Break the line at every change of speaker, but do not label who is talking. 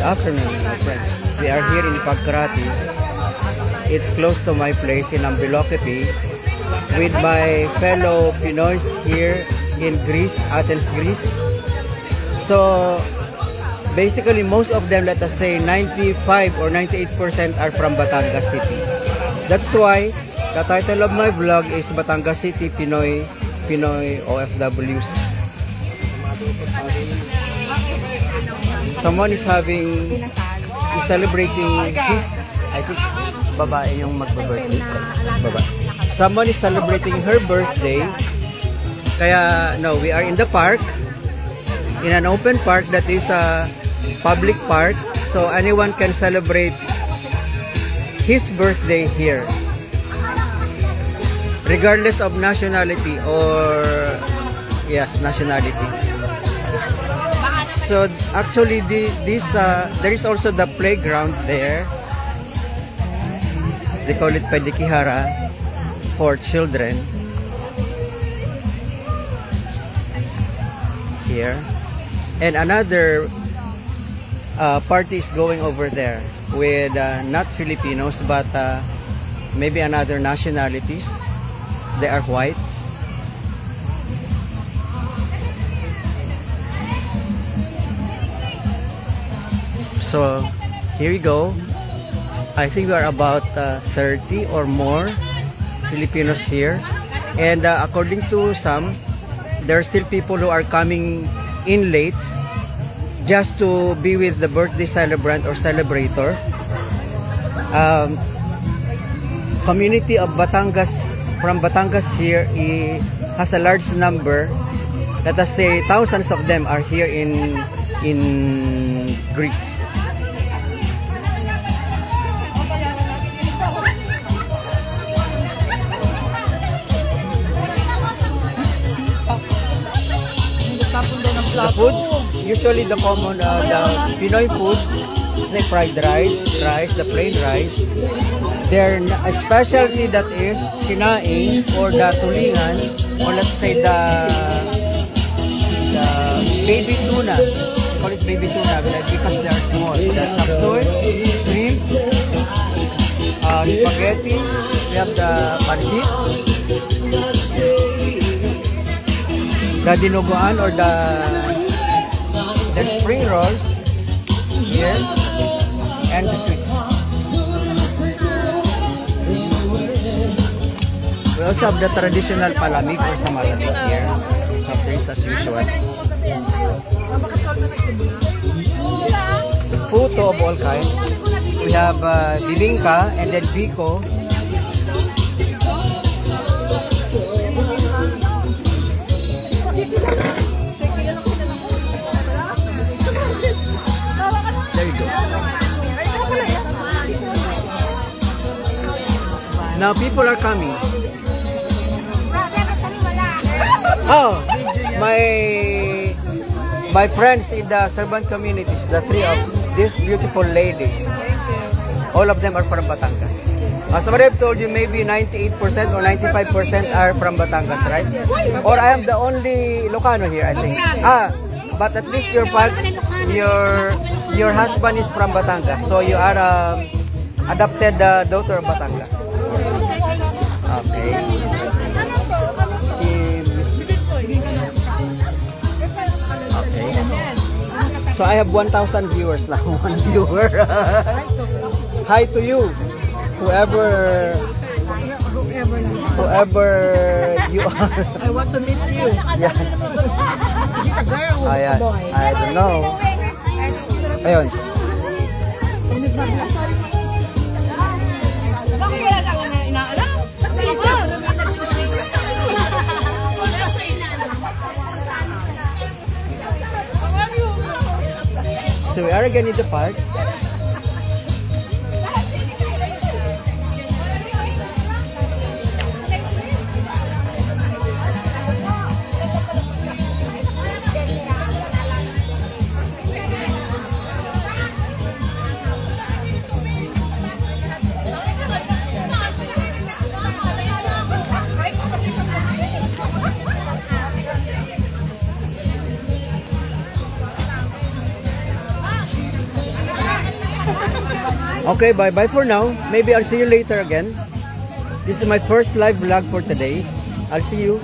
afternoon, my friends. We are here in Pagkarati. It's close to my place in Ambilocepi with my fellow Pinoys here in Greece, Athens, Greece. So basically most of them, let us say 95 or 98% are from Batangas City. That's why the title of my vlog is Batangas City Pinoy OFWs. Someone is celebrating his, I think, babae yung magbe-birthday. Babae. Someone is celebrating her birthday. Kaya, no, we are in the park, in an open park that is a public park. So anyone can celebrate his birthday here, regardless of nationality or, yes, nationality. So actually there is also the playground there. They call it Pedikihara for children here. And another party is going over there with not Filipinos but maybe another nationalities. They are white. So here we go. I think we are about 30 or more Filipinos here, and according to some, there are still people who are coming in late just to be with the birthday celebrant or celebrator. Community of Batangas, from Batangas here, has a large number. Let us say thousands of them are here in Greece. The food, usually the common, the Pinoy food, like fried rice, the plain rice. Their specialty that is kinaing or the tulingan, or let's say the baby tuna. We call it baby tuna because they are small. The chapsuy, shrimp, spaghetti. We have the pancit, the dinuguan or the spring rolls here, and the sweets. We also have the traditional palamig or samalat here. Soft drinks as usual. Puto of all kinds. We have bibingka and then biko. There you go. Now people are coming. Oh, my friends in the servant communities, the three of these beautiful ladies, all of them are from Batangas. As what I've told you, maybe 98% or 95% are from Batangas, right? Or I am the only Ilocano here, I think. But at least your husband is from Batangas, so you are adopted daughter of Batangas. Okay. So I have 1,000 viewers now. One viewer. Hi to you, whoever you are.
I want to meet you.
Yeah.
Is it a girl or a boy?
I don't know. Ayun. So we are again in the park. Okay, bye-bye for now. Maybe I'll see you later again. This is my first live vlog for today. I'll see you.